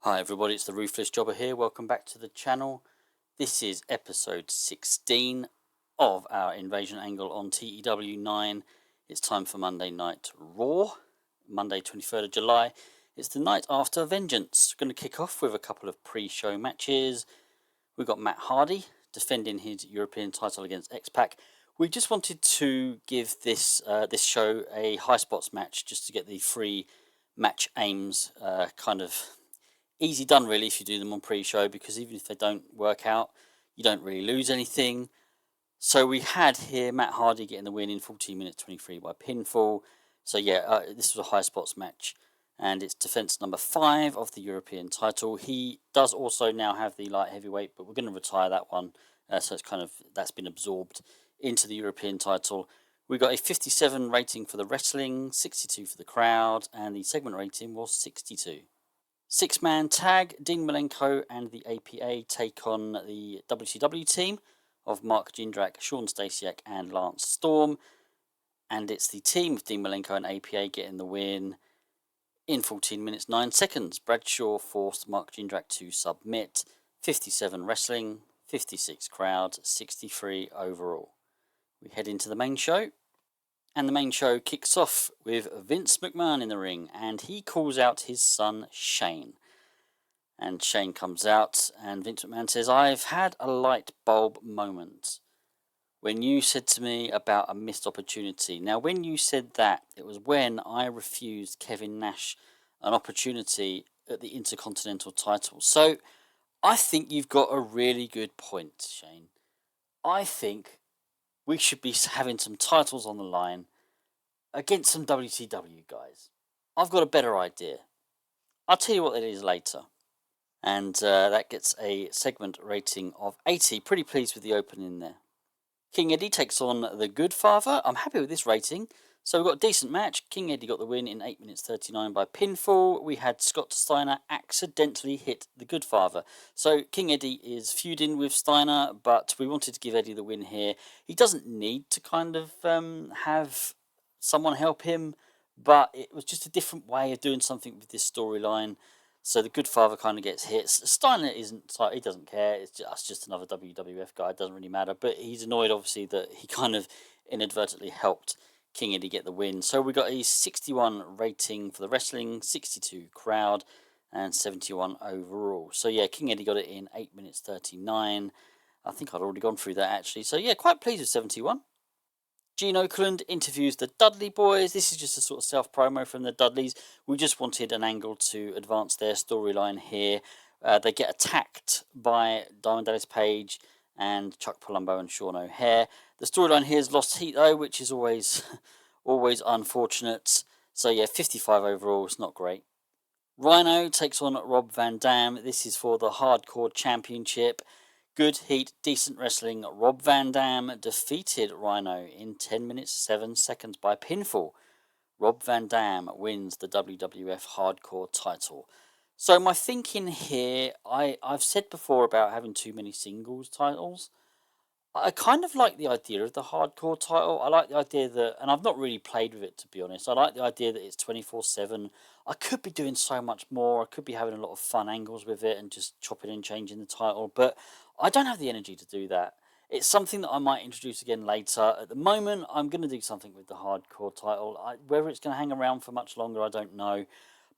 Hi everybody, it's the Ruthless Jobber here. Welcome back to the channel. This is episode 16 of our invasion angle on TEW 9. It's time for Monday Night Raw, Monday 23rd of July. It's the night after Vengeance. We're going to kick off with a couple of pre-show matches. We've got Matt Hardy defending his European title against X-Pac. We just wanted to give this show a high spots match just to get the free match aims kind of easy done really if you do them on pre-show, because even if they don't work out, you don't really lose anything. So we had here Matt Hardy getting the win in 14 minutes 23 by pinfall. So yeah, this was a high spots match, and it's defense number 5 of the European title. He does also now have the light heavyweight, but we're going to retire that one. So it's kind of, that's been absorbed into the European title. We got a 57 rating for the wrestling, 62 for the crowd, and the segment rating was 62. Six-man tag, Dean Malenko and the APA take on the WCW team of Mark Jindrak, Sean Stasiak and Lance Storm. And it's the team of Dean Malenko and APA getting the win in 14 minutes 9 seconds. Bradshaw forced Mark Jindrak to submit. 57 wrestling, 56 crowd, 63 overall. We head into the main show. And the main show kicks off with Vince McMahon in the ring, and he calls out his son Shane. And Shane comes out, and Vince McMahon says, "I've had a light bulb moment when you said to me about a missed opportunity." Now, when you said that, it was when I refused Kevin Nash an opportunity at the Intercontinental title. So, I think you've got a really good point, Shane. I think we should be having some titles on the line against some WCW guys. I've got a better idea. I'll tell you what it is later. And that gets a segment rating of 80. Pretty pleased with the opening there. King Eddie takes on the Good Father. I'm happy with this rating. So we've got a decent match. King Eddie got the win in 8 minutes 39 by pinfall. We had Scott Steiner accidentally hit the Good Father. So King Eddie is feuding with Steiner, but we wanted to give Eddie the win here. He doesn't need to kind of have someone help him, but it was just a different way of doing something with this storyline. So the Good Father kind of gets hit. Steiner isn't, he doesn't care. It's just another WWF guy. It doesn't really matter. But he's annoyed, obviously, that he kind of inadvertently helped King Eddie get the win. So we got a 61 rating for the wrestling, 62 crowd, and 71 overall. So yeah, King Eddie got it in 8 minutes 39. I think I'd already gone through that actually. So yeah, quite pleased with 71. Gene Okerlund interviews the Dudley Boys. This is just a sort of self-promo from the Dudleys. We just wanted an angle to advance their storyline here. They get attacked by Diamond Dallas Page and Chuck Palumbo and Sean O'Hare. The storyline here is lost heat though, which is always unfortunate. So yeah, 55 overall. It's not great. Rhino takes on Rob Van Dam. This is for the Hardcore Championship. Good heat, decent wrestling. Rob Van Dam defeated Rhino in 10 minutes 7 seconds by pinfall. Rob Van Dam wins the WWF Hardcore title. So my thinking here, I've said before about having too many singles titles. I kind of like the idea of the Hardcore title. I like the idea that, and I've not really played with it to be honest, I like the idea that it's 24/7. I could be doing so much more. I could be having a lot of fun angles with it and just chopping and changing the title, but I don't have the energy to do that. It's something that I might introduce again later. At the moment, I'm going to do something with the Hardcore title. Whether it's going to hang around for much longer, I don't know.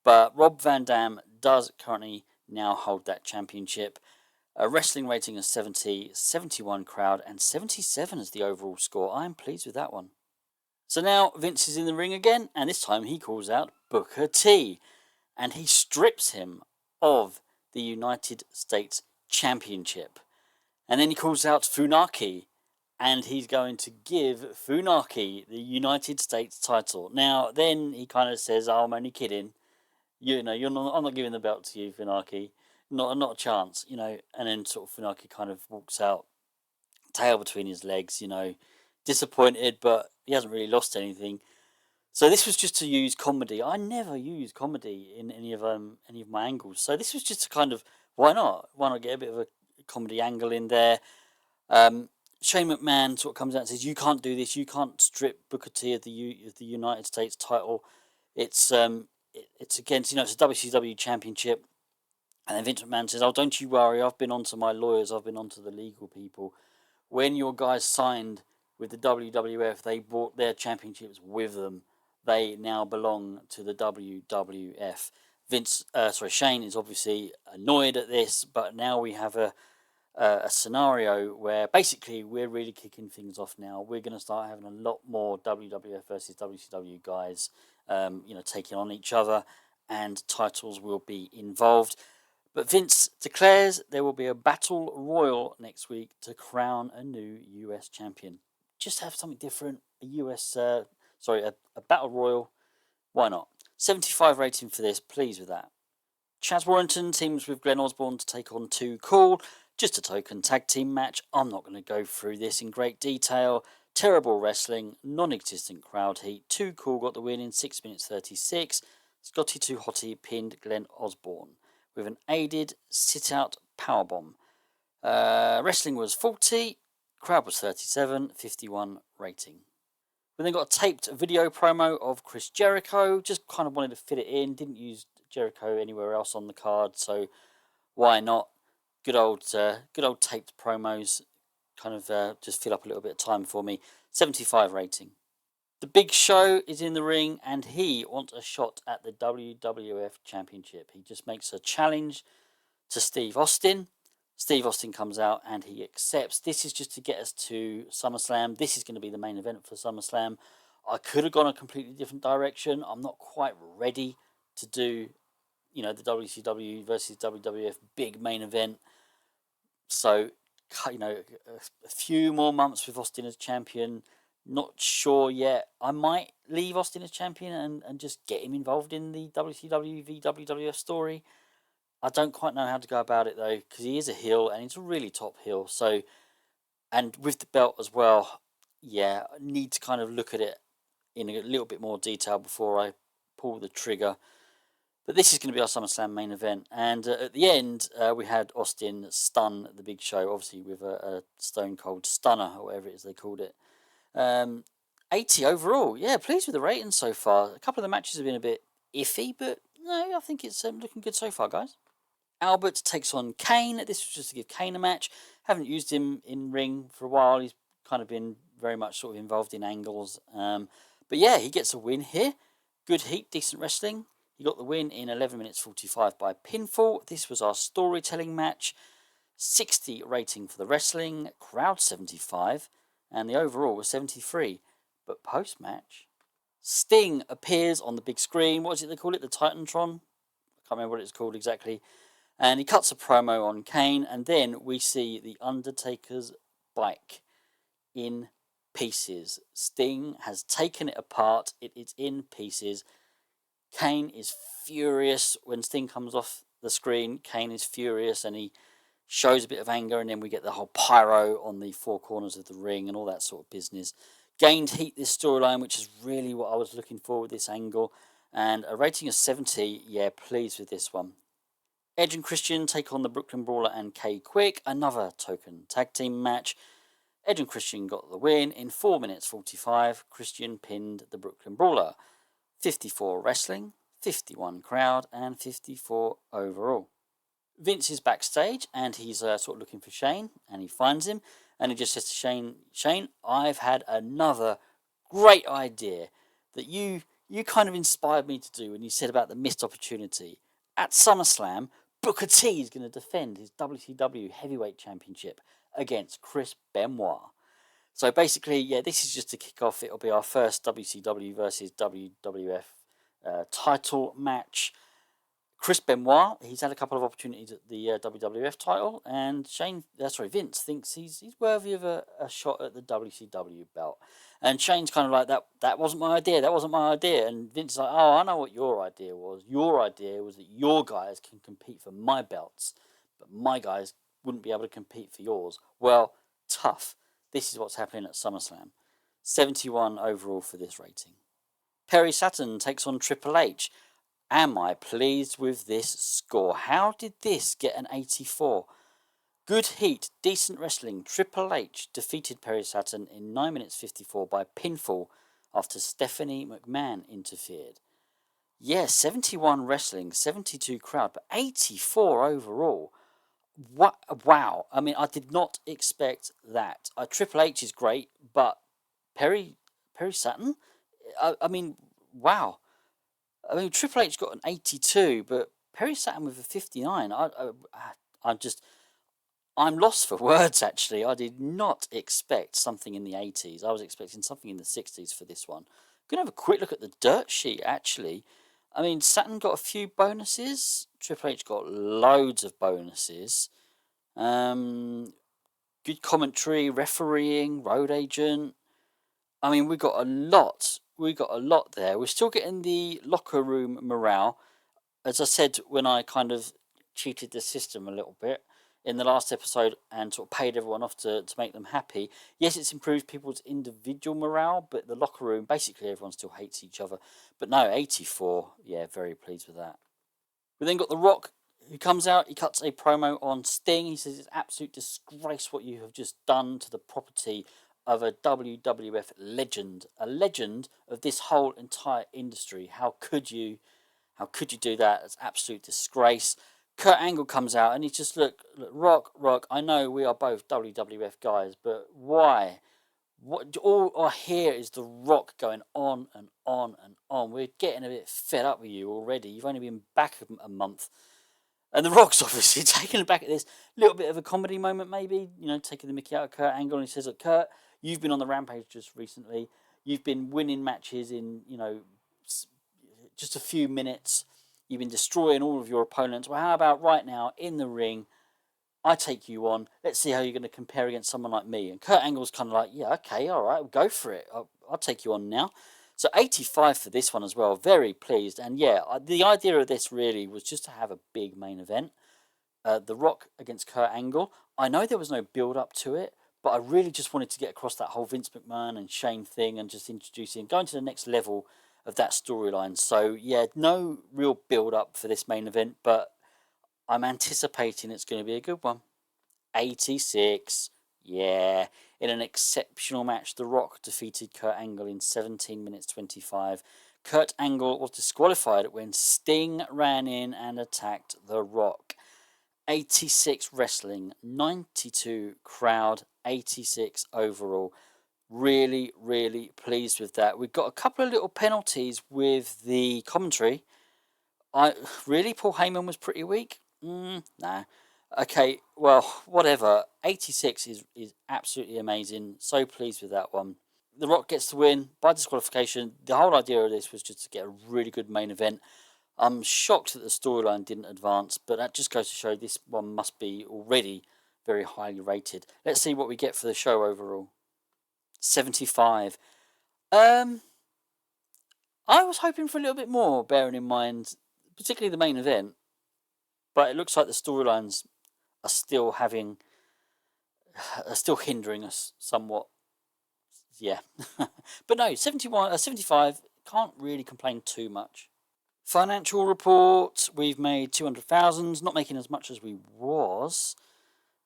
But Rob Van Dam does currently now hold that championship. A wrestling rating of 70, 71 crowd, and 77 is the overall score. I am pleased with that one. So now Vince is in the ring again, and this time he calls out Booker T, and he strips him of the United States Championship. And then he calls out Funaki, and he's going to give Funaki the United States title. Now, then he kind of says, "Oh, I'm only kidding. I'm not giving the belt to you, Funaki. Not a chance, And then sort of Funaki kind of walks out, tail between his legs, disappointed, but he hasn't really lost anything. So this was just to use comedy. I never use comedy in any of my angles. So this was just to kind of, why not? Why not get a bit of a comedy angle in there? Shane McMahon sort of comes out and says, "You can't do this. You can't strip Booker T of the United States title. It's against, it's a WCW championship. And then Vince McMahon says, "Oh, don't you worry, I've been on to my lawyers, I've been on to the legal people. When your guys signed with the WWF, they brought their championships with them. They now belong to the WWF." Shane is obviously annoyed at this, but now we have a scenario where basically we're really kicking things off now. We're going to start having a lot more WWF versus WCW guys, taking on each other, and titles will be involved. But Vince declares there will be a battle royal next week to crown a new US champion. Just have something different. A battle royal. Why not? 75 rating for this. Pleased with that. Chaz Warrington teams with Glenn Osborne to take on Too Cool. Just a token tag team match. I'm not going to go through this in great detail. Terrible wrestling, non-existent crowd heat. Too Cool got the win in 6 minutes 36. Scotty 2 Hottie pinned Glenn Osborne with an aided sit-out powerbomb. Wrestling was 40, crowd was 37, 51 rating. We then got a taped video promo of Chris Jericho. Just kind of wanted to fit it in. Didn't use Jericho anywhere else on the card, so why not? Good old taped promos. Kind of just fill up a little bit of time for me. 75 rating. The Big Show is in the ring, and he wants a shot at the WWF Championship. He just makes a challenge to Steve Austin. Steve Austin comes out and he accepts. This is just to get us to SummerSlam. This is going to be the main event for SummerSlam. I could have gone a completely different direction. I'm not quite ready to do, the WCW versus WWF big main event. So, a few more months with Austin as champion. Not sure yet. I might leave Austin as champion and just get him involved in the WCW v WWF story. I don't quite know how to go about it though, because he is a heel and he's a really top heel. So, and with the belt as well, I need to kind of look at it in a little bit more detail before I pull the trigger. But this is going to be our SummerSlam main event. And at the end, we had Austin stun the Big Show, obviously with a Stone Cold Stunner, or whatever it is they called it. 80 overall. Yeah, pleased with the rating so far. A couple of the matches have been a bit iffy, but no, I think it's looking good so far, guys. Albert takes on Kane. This was just to give Kane a match. Haven't used him in ring for a while. He's kind of been very much sort of involved in angles. But yeah, he gets a win here. Good heat, decent wrestling. He got the win in 11 minutes 45 by pinfall. This was our storytelling match. 60 rating for the wrestling, crowd 75, and the overall was 73. But post-match, Sting appears on the big screen. What is it they call it? The Titantron? I can't remember what it's called exactly. And he cuts a promo on Kane, and then we see the Undertaker's bike in pieces. Sting has taken it apart. It is in pieces. Kane is furious when Sting comes off the screen. Kane is furious, and he shows a bit of anger, and then we get the whole pyro on the four corners of the ring and all that sort of business. Gained heat this storyline, which is really what I was looking for with this angle. And a rating of 70, pleased with this one. Edge and Christian take on the Brooklyn Brawler and K-Quick, another token tag team match. Edge and Christian got the win in 4 minutes 45. Christian pinned the Brooklyn Brawler. 54 wrestling, 51 crowd, and 54 overall. Vince is backstage and he's sort of looking for Shane, and he finds him, and he just says to Shane, I've had another great idea that you kind of inspired me to do when you said about the missed opportunity. At SummerSlam, Booker T is going to defend his WCW Heavyweight Championship against Chris Benoit. So basically, this is just to kick off. It'll be our first WCW versus WWF title match. Chris Benoit, he's had a couple of opportunities at the WWF title, and Vince thinks he's worthy of a shot at the WCW belt. And Shane's kind of like, that wasn't my idea. And Vince is like, oh, I know what your idea was. Your idea was that your guys can compete for my belts, but my guys wouldn't be able to compete for yours. Well, tough. This is what's happening at SummerSlam. 71 overall for this rating. Perry Saturn takes on Triple H. Am I pleased with this score? How did this get an 84? Good heat, decent wrestling. Triple H defeated Perry Saturn in 9 minutes 54 by pinfall after Stephanie McMahon interfered. Yeah, 71 wrestling, 72 crowd, but 84 overall. What? Wow. I mean, I did not expect that. Triple H is great, but Perry Perry Saturn. I mean, wow. I mean, Triple H got an 82, but Perry Saturn with a 59. I'm just I'm lost for words. Actually, I did not expect something in the 80s. I was expecting something in the 60s for this one. Gonna have a quick look at the dirt sheet. Actually, I mean, Saturn got a few bonuses. Triple H got loads of bonuses. Um, Good commentary, refereeing, road agent. I mean, we got a lot. We got a lot there. We're still getting the locker room morale. As I said, when I kind of cheated the system a little bit in the last episode and sort of paid everyone off to make them happy. Yes, it's improved people's individual morale, but the locker room, basically everyone still hates each other. But no, 84. Yeah, very pleased with that. We then got The Rock, who comes out, he cuts a promo on Sting. He says it's absolute disgrace what you have just done to the property of a WWF legend, a legend of this whole entire industry. How could you? How could you do that? It's absolute disgrace. Kurt Angle comes out and he's just look, Rock. I know we are both WWF guys, but why? What all I hear is The Rock going on and on and on. We're getting a bit fed up with you already. You've only been back a month. And The Rock's obviously taking it back at this little bit of a comedy moment, maybe, taking the mickey out of Kurt Angle. And he says, look, Kurt, you've been on the rampage just recently. You've been winning matches in, just a few minutes. You've been destroying all of your opponents. Well, how about right now in the ring? I take you on. Let's see how you're going to compare against someone like me. And Kurt Angle's kind of like, yeah, okay, all right, go for it. I'll take you on now. So 85 for this one as well. Very pleased. And yeah, the idea of this really was just to have a big main event. The Rock against Kurt Angle. I know there was no build up to it, but I really just wanted to get across that whole Vince McMahon and Shane thing and just introducing, going to the next level of that storyline. So yeah, no real build up for this main event, but I'm anticipating it's going to be a good one. 86. Yeah. In an exceptional match, The Rock defeated Kurt Angle in 17 minutes 25. Kurt Angle was disqualified when Sting ran in and attacked The Rock. 86 wrestling, 92 crowd, 86 overall. Really, really pleased with that. We've got a couple of little penalties with the commentary. Paul Heyman was pretty weak. Nah. Okay, well, whatever. 86 is absolutely amazing. So pleased with that one. The Rock gets the win by disqualification. The whole idea of this was just to get a really good main event. I'm shocked that the storyline didn't advance, but that just goes to show this one must be already very highly rated. Let's see what we get for the show overall. 75. I was hoping for a little bit more, bearing in mind, particularly the main event. But it looks like the storylines are still hindering us somewhat. Yeah. But no, 75, can't really complain too much. Financial report, we've made 200,000, not making as much as we was.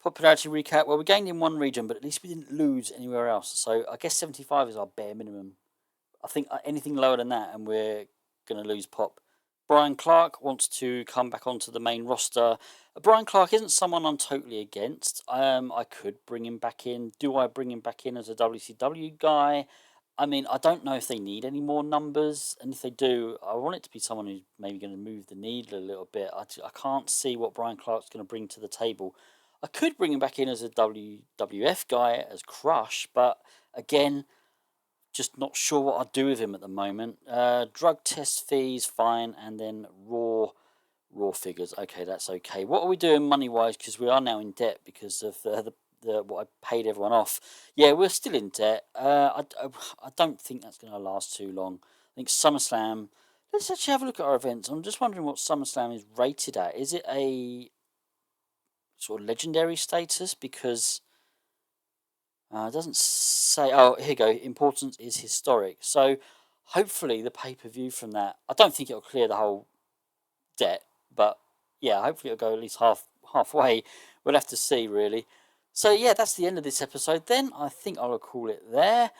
Popularity recap, well, we gained in one region, but at least we didn't lose anywhere else. So I guess 75 is our bare minimum. I think anything lower than that and we're going to lose pop. Brian Clark wants to come back onto the main roster. Brian Clark isn't someone I'm totally against. I could bring him back in. Do I bring him back in as a WCW guy? I mean, I don't know if they need any more numbers, and if they do, I want it to be someone who's maybe going to move the needle a little bit. I can't see what Brian Clark's going to bring to the table. I could bring him back in as a WWF guy, as Crush, but again, just not sure what I'd do with him at the moment. Drug test fees, fine, and then raw figures. Okay, that's okay. What are we doing money wise? Because we are now in debt because of the what I paid everyone off. Yeah, we're still in debt. I don't think that's going to last too long. I think SummerSlam. Let's actually have a look at our events. I'm just wondering what SummerSlam is rated at. Is it a sort of legendary status? Because it doesn't say. Oh, here you go. Importance is historic. So hopefully the pay-per-view from that. I don't think it'll clear the whole debt, but yeah, hopefully it'll go at least halfway. We'll have to see, really. So yeah, that's the end of this episode. Then I think I'll call it there.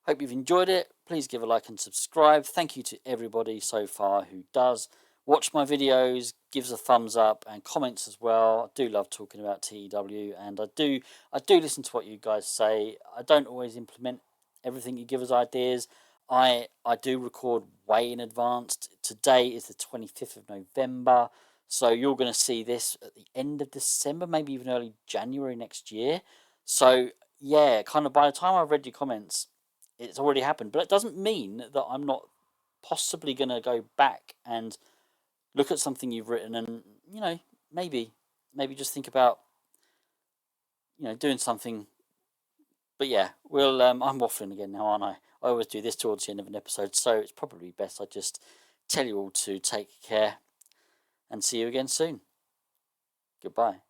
Hope you've enjoyed it. please give a like and subscribe. Thank you to everybody so far who does watch my videos, gives a thumbs up and comments as well. I do love talking about TEW, and I do listen to what you guys say. I don't always implement everything you give us ideas. I do record way in advance. Today is the 25th of November, so you're going to see this at the end of December, maybe even early January next year. So yeah, kind of by the time I've read your comments, it's already happened. But it doesn't mean that I'm not possibly going to go back and look at something you've written and, maybe just think about, doing something. But yeah, I'm waffling again now, aren't I? I always do this towards the end of an episode, so it's probably best I just tell you all to take care and see you again soon. Goodbye.